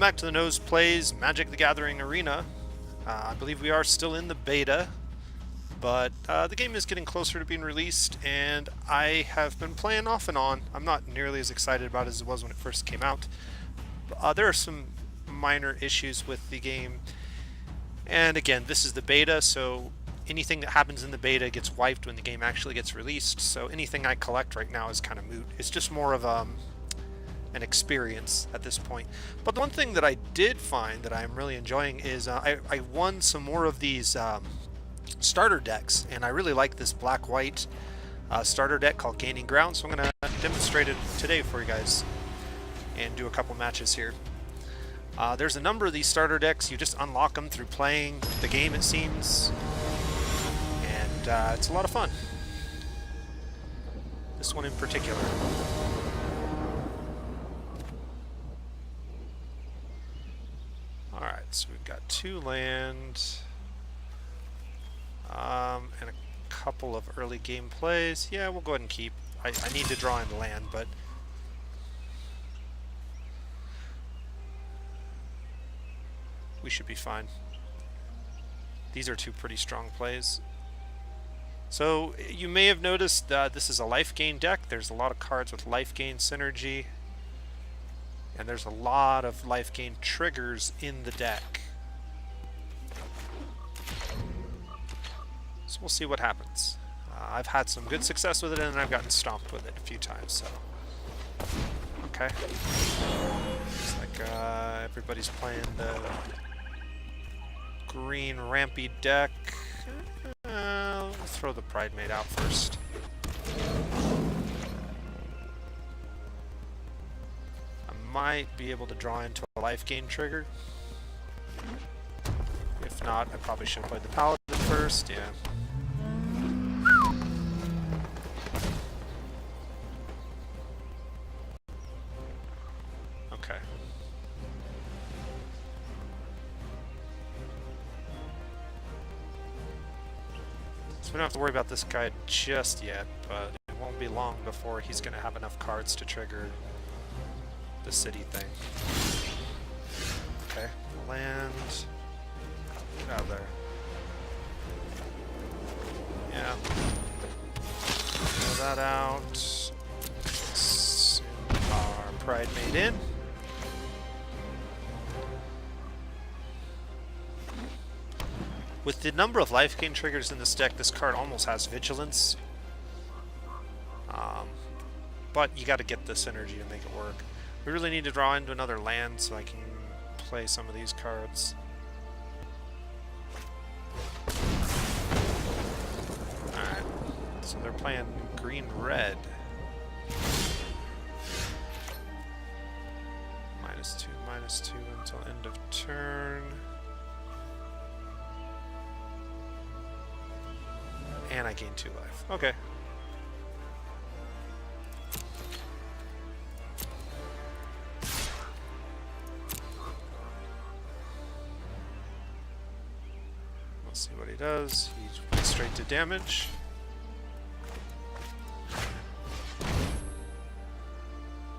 back to the Nose Plays Magic the Gathering Arena. I believe we are still in the beta, but the game is getting closer to being released, and I have been playing off and on. I'm not nearly as excited about it as it was when it first came out. There are some minor issues with the game, and again, this is the beta, so anything that happens in the beta gets wiped when the game actually gets released, so anything I collect right now is kind of moot. It's just more of an experience at this point. But the one thing that I did find that I'm really enjoying is I won some more of these starter decks, and I really like this black-white starter deck called Gaining Ground, so I'm going to demonstrate it today for you guys and do a couple matches here. There's a number of these starter decks. You just unlock them through playing the game, it seems, and it's a lot of fun. This one in particular. Alright, so we've got 2 land, and a couple of early game plays. Yeah, we'll go ahead and keep. I need to draw in land, but we should be fine. These are 2 pretty strong plays. So you may have noticed this is a life gain deck. There's a lot of cards with life gain synergy, and there's a lot of life gain triggers in the deck. So we'll see what happens. I've had some good success with it, and I've gotten stomped with it a few times, so. Okay. Looks like everybody's playing the green rampy deck. We'll throw the Pride Mate out first. Might be able to draw into a life gain trigger. If not, I probably should have played the Paladin first, yeah. Okay. So we don't have to worry about this guy just yet, but it won't be long before he's going to have enough cards to trigger the city thing. Okay, land. Get out of there. Yeah. Throw that out. Send our Pride Mate in. With the number of life gain triggers in this deck, this card almost has Vigilance. But you got to get the synergy to make it work. We really need to draw into another land so I can play some of these cards. Alright, so they're playing green-red. -2 until end of turn. And I gain 2 life. Okay. Let's see what he does. He went straight to damage.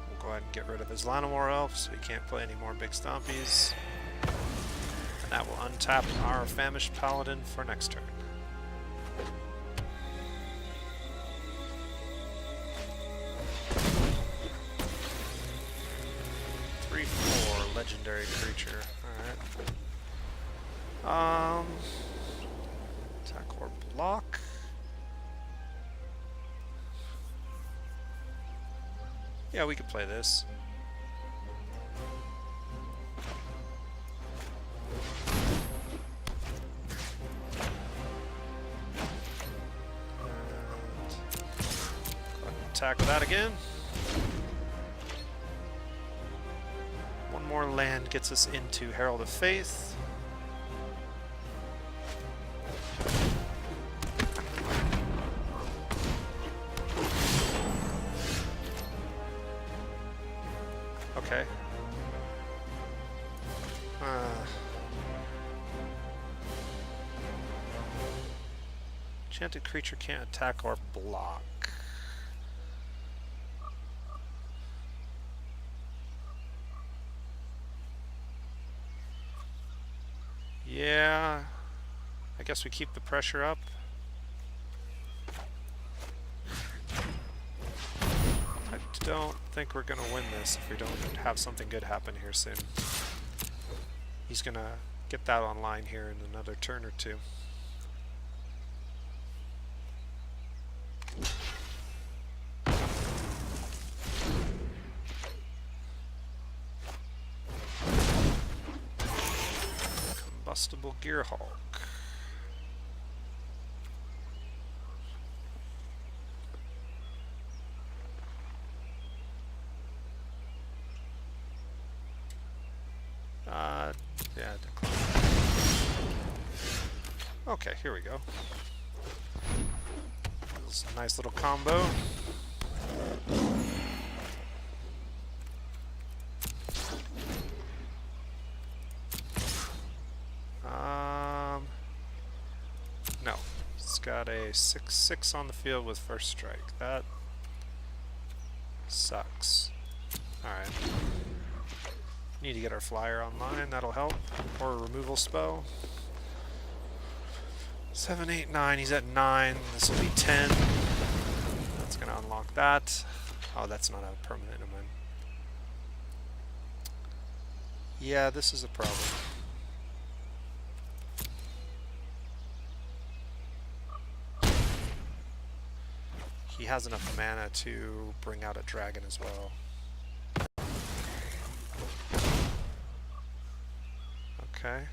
We'll go ahead and get rid of his Llanowar Elf so he can't play any more big stompies. And that will untap our Famished Paladin for next turn. Legendary creature. Alright. Attack or block. Yeah, we could play this. And attack with that again. More land gets us into Herald of Faith. Okay. Enchanted creature can't attack or block. Yeah, I guess we keep the pressure up. I don't think we're gonna win this if we don't have something good happen here soon. He's gonna get that online here in another turn or two. Combustible Gearhulk. Yeah, decline. Okay, here we go. This is a nice little combo. No. It's got a 6/6 on the field with first strike. That sucks. Alright. Need to get our flyer online, that'll help. Or a removal spell. 7, 8, 9, he's at 9. This will be 10. That's gonna unlock that. Oh, that's not a permanent in mine. Yeah, this is a problem. He has enough mana to bring out a dragon as well. Okay.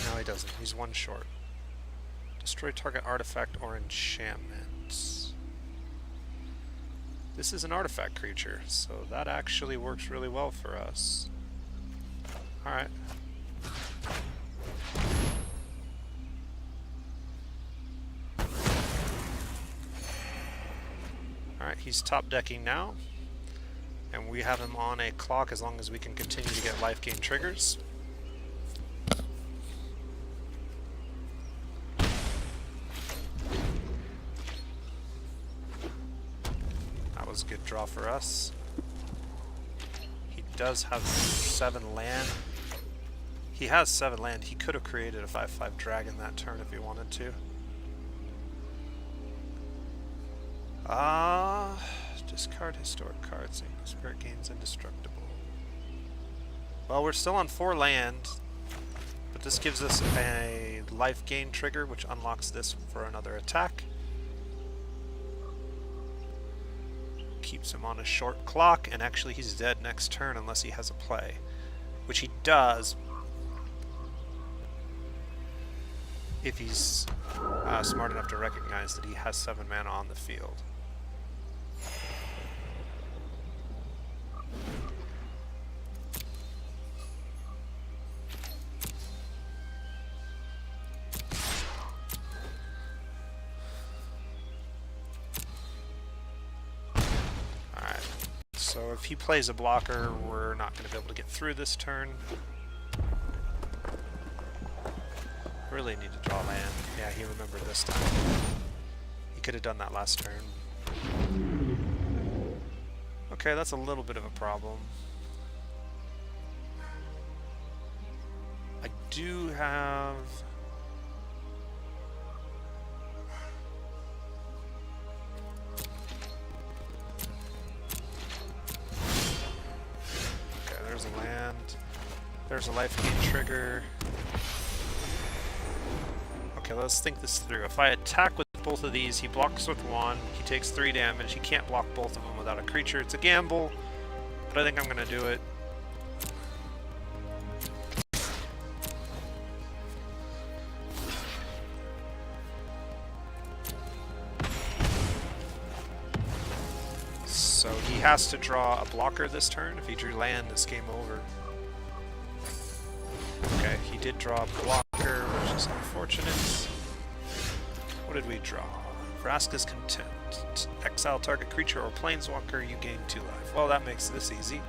No, he doesn't. He's one short. Destroy target artifact or enchantment. This is an artifact creature, so that actually works really well for us. Alright. Alright, he's top decking now. And we have him on a clock as long as we can continue to get life gain triggers. That was a good draw for us. He does have 7 land. He has 7 land. He could have created a 5/5 dragon that turn if he wanted to. Discard historic cards. Spirit gains indestructible. Well, we're still on 4 land, but this gives us a life gain trigger, which unlocks this for another attack. Keeps him on a short clock, and actually he's dead next turn unless he has a play, which he does if he's smart enough to recognize that he has 7 mana on the field. So if he plays a blocker, we're not going to be able to get through this turn. Really need to draw land. Yeah, he remembered this time. He could have done that last turn. Okay, that's a little bit of a problem. I do have... There's a life gain trigger. Okay, let's think this through. If I attack with both of these, he blocks with 1, he takes 3 damage, he can't block both of them without a creature. It's a gamble, but I think I'm going to do it. So he has to draw a blocker this turn. If he drew land, it's game over. Okay, he did draw a blocker, which is unfortunate. What did we draw? Vraska's Contempt. Exile target creature or planeswalker, you gain 2 life. Well, that makes this easy.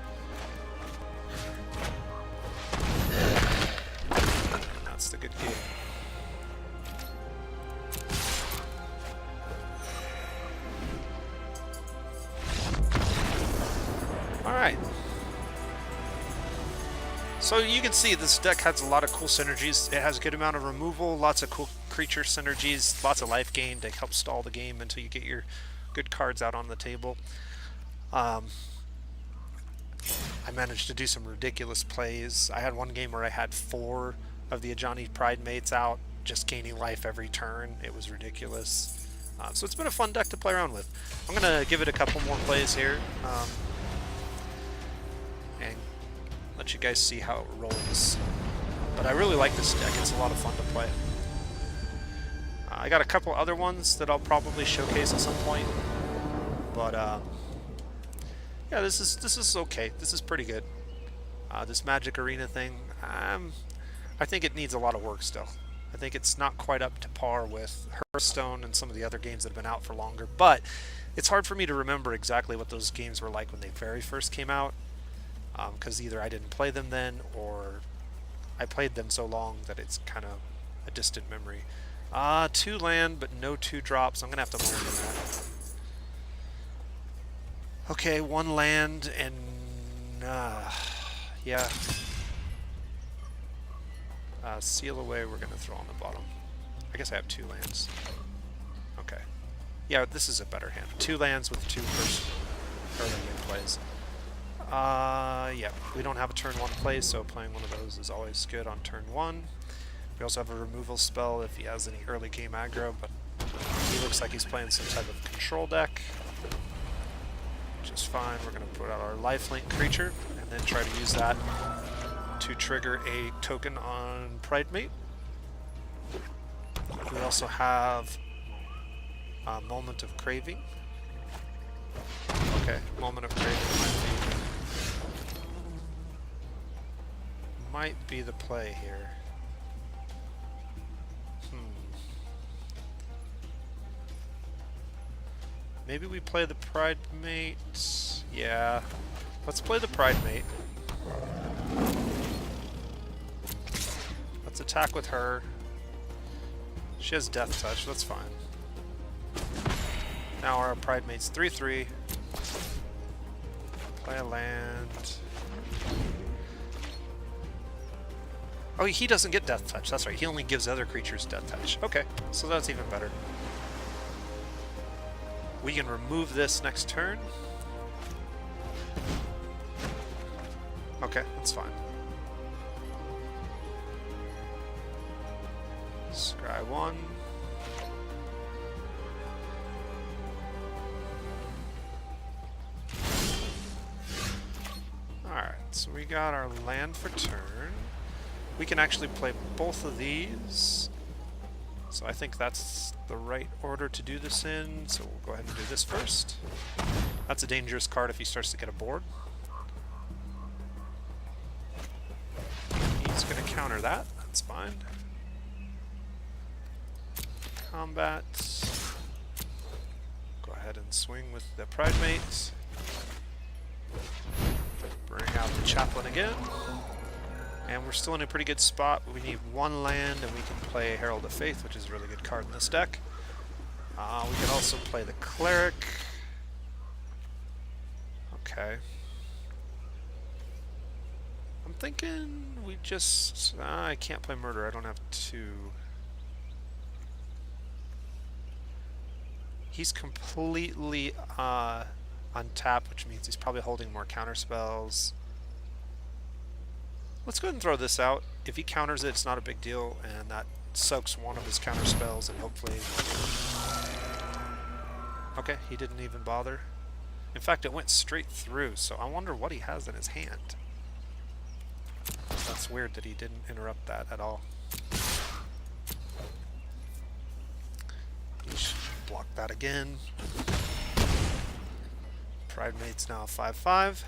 And that's the good game. Alright. So you can see this deck has a lot of cool synergies. It has a good amount of removal, lots of cool creature synergies, lots of life gain to help stall the game until you get your good cards out on the table. I managed to do some ridiculous plays. I had one game where I had 4 of the Ajani Pride mates out, just gaining life every turn. It was ridiculous. So it's been a fun deck to play around with. I'm going to give it a couple more plays here and let you guys see how it rolls. But I really like this deck. It's a lot of fun to play. I got a couple other ones that I'll probably showcase at some point. But yeah, this is okay. This is pretty good. This Magic Arena thing, I think it needs a lot of work still. I think it's not quite up to par with Hearthstone and some of the other games that have been out for longer, but it's hard for me to remember exactly what those games were like when they very first came out, because either I didn't play them then or I played them so long that it's kind of a distant memory. 2 land, but no 2 drops. I'm going to have to mulligan that. Okay, 1 land and yeah. Seal away, we're going to throw on the bottom. I guess I have 2 lands. Okay. Yeah, this is a better hand. 2 lands with 2 first early game plays. Yeah, we don't have a turn 1 play, so playing one of those is always good on turn 1. We also have a removal spell if he has any early game aggro, but he looks like he's playing some type of control deck. Which is fine. We're going to put out our lifelink creature and then try to use that to trigger a token on Pridemate. We also have a Moment of Craving. Okay, Moment of Craving might be the play here. Maybe we play the Pridemate. Yeah, let's play the Pridemate. Let's attack with her. She has Death Touch, that's fine. Now our Pridemate's 3/3. Play a land. Oh, he doesn't get Death Touch, that's right. He only gives other creatures Death Touch. Okay, so that's even better. We can remove this next turn. Okay, that's fine. Scry 1. Alright, so we got our land for turn. We can actually play both of these. So I think that's the right order to do this in. So we'll go ahead and do this first. That's a dangerous card if he starts to get a board. He's going to counter that. That's fine. Combat. Go ahead and swing with the Pridemate. Bring out the Chaplain again. And we're still in a pretty good spot. We need 1 land, and we can play Herald of Faith, which is a really good card in this deck. We can also play the Cleric. Okay. I'm thinking we just... I can't play Murder. I don't have 2. He's completely untapped, which means he's probably holding more counter spells. Let's go ahead and throw this out. If he counters it, it's not a big deal, and that soaks one of his counter spells, and hopefully... Okay, he didn't even bother. In fact, it went straight through, so I wonder what he has in his hand. That's weird that he didn't interrupt that at all. He should block that again. Pridemate's now 5/5.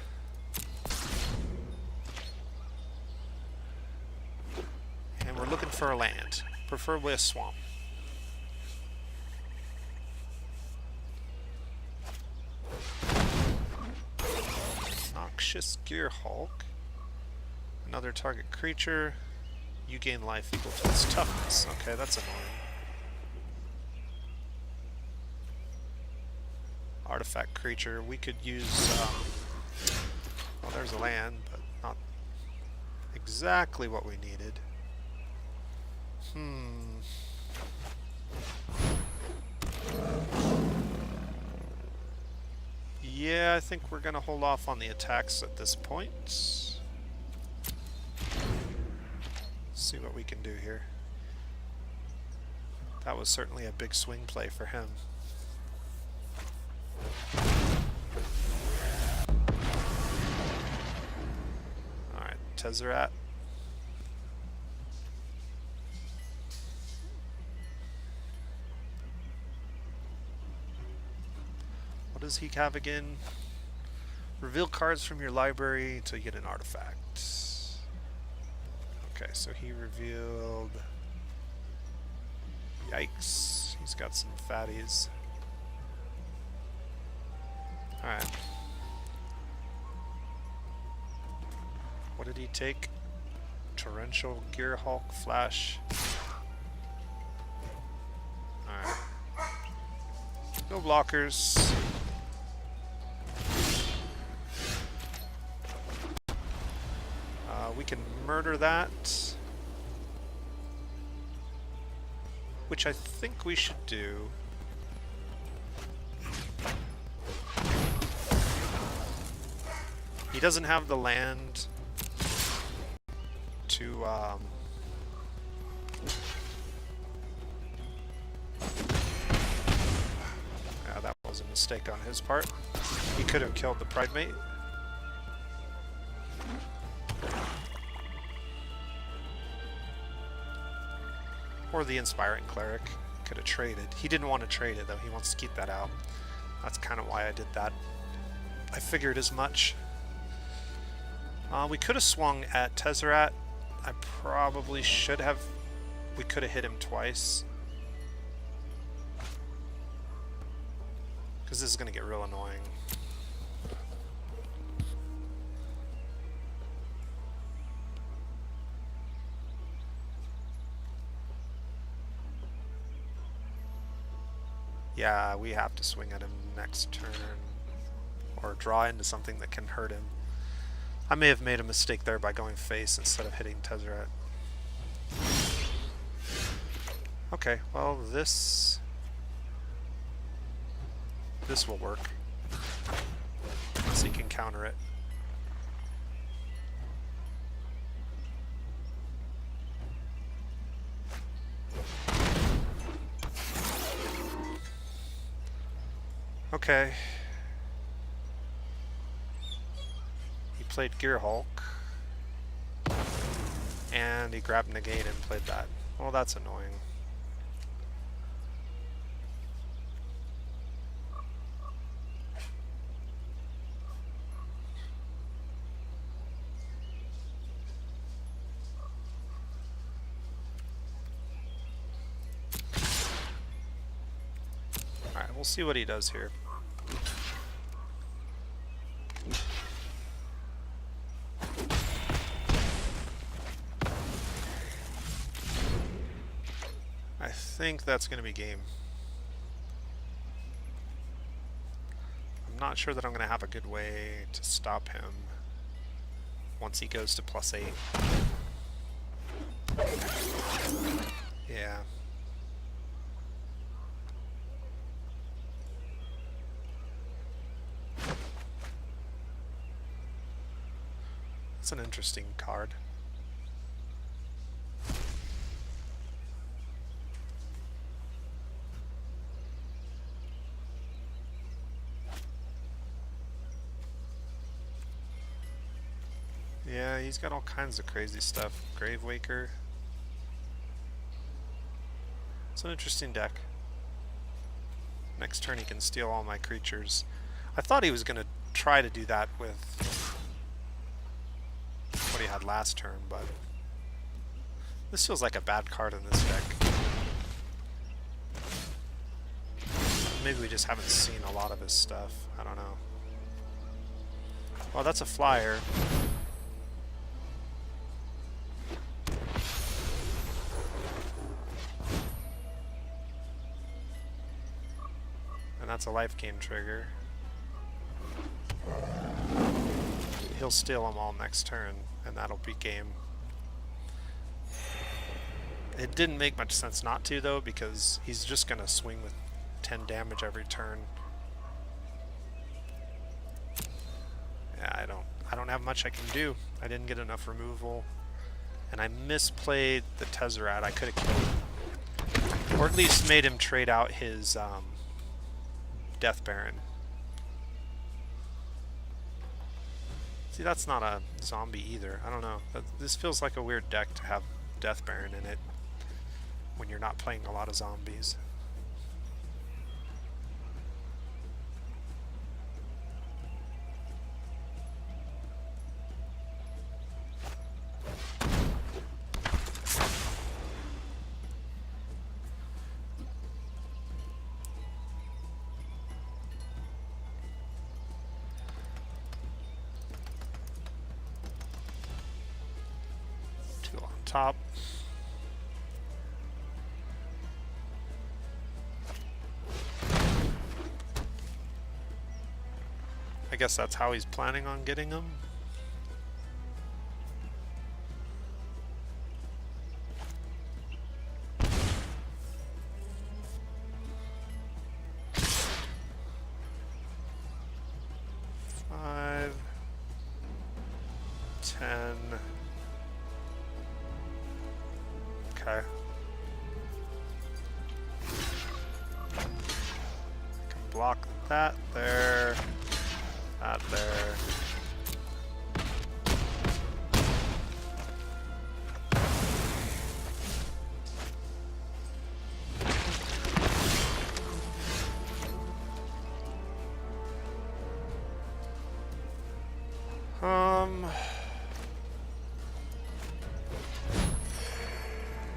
And we're looking for a land, preferably a swamp. Noxious Gearhulk. Another target creature. You gain life equal to its toughness. Okay, that's annoying. Artifact creature. We could use... well, there's a land, but not exactly what we needed. Yeah, I think we're going to hold off on the attacks at this point. See what we can do here. That was certainly a big swing play for him. Alright, Tezzeret. What does he have again? Reveal cards from your library until you get an artifact. Okay, so he revealed... Yikes. He's got some fatties. Alright. What did he take? Torrential Gearhulk Flash. Alright. No blockers. We can murder that. Which I think we should do. He doesn't have the land to yeah, that was a mistake on his part. He could have killed the Pridemate. Or the Inspiring Cleric. Could have traded. He didn't want to trade it though, he wants to keep that out. That's kind of why I did that. I figured as much. We could have swung at Tezzeret. I probably should have. We could have hit him twice. Because this is going to get real annoying. Yeah, we have to swing at him next turn. Or draw into something that can hurt him. I may have made a mistake there by going face instead of hitting Tezzeret. Okay, well this will work. Unless he can counter it. Okay. He played Gearhulk. And he grabbed Negate and played that. Well, that's annoying. Alright, we'll see what he does here. I think that's going to be game. I'm not sure that I'm going to have a good way to stop him once he goes to +8. Yeah. It's an interesting card. Yeah, he's got all kinds of crazy stuff. Gravewaker. It's an interesting deck. Next turn he can steal all my creatures. I thought he was going to try to do that with what he had last turn, but this feels like a bad card in this deck. Maybe we just haven't seen a lot of his stuff. I don't know. Well, that's a flyer. And that's a life gain trigger. He'll steal them all next turn, and that'll be game. It didn't make much sense not to, though, because he's just going to swing with 10 damage every turn. Yeah, I don't have much I can do. I didn't get enough removal. And I misplayed the Tezzeret. I could have killed him. Or at least made him trade out his Death Baron. See, that's not a zombie either. I don't know. This feels like a weird deck to have Death Baron in it when you're not playing a lot of zombies. Top. I guess that's how he's planning on getting them. Five, 10. Okay. Can block that there, that there.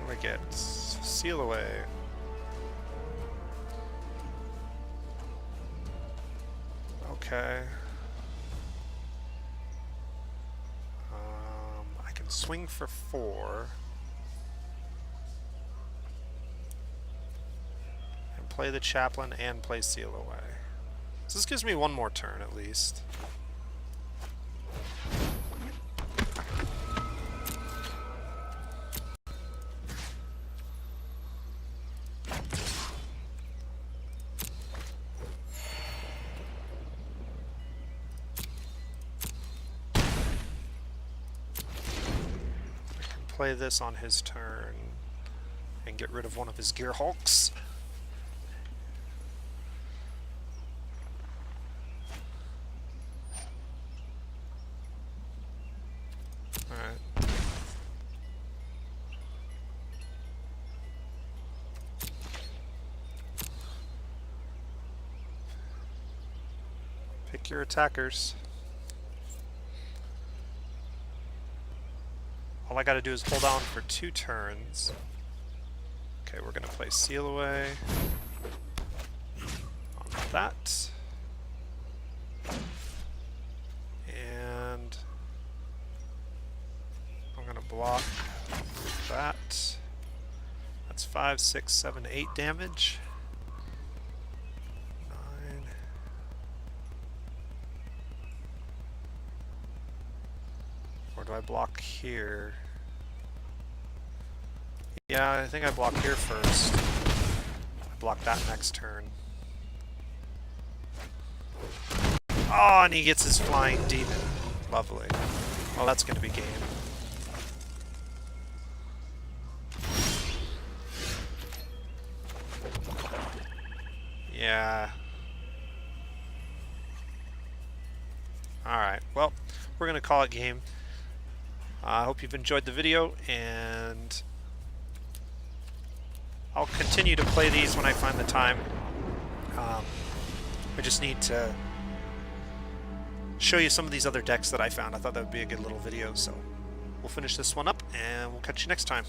What do I get? Seal away. Okay. I can swing for 4. And play the Chaplain and play Seal away. So this gives me one more turn at least. Play this on his turn and get rid of one of his Gear Hulks. Alright. Pick your attackers. All I gotta do is hold on for 2 turns. Okay, we're gonna play Seal away on that. And I'm gonna block that. That's 5, 6, 7, 8 damage. 9. Or do I block here? Yeah, I think I block here first. I block that next turn. Oh, and he gets his Flying Demon. Lovely. Well, that's going to be game. Yeah. Alright, well, we're going to call it game. I hope you've enjoyed the video, and I'll continue to play these when I find the time. I just need to show you some of these other decks that I found. I thought that would be a good little video, so we'll finish this one up, and we'll catch you next time.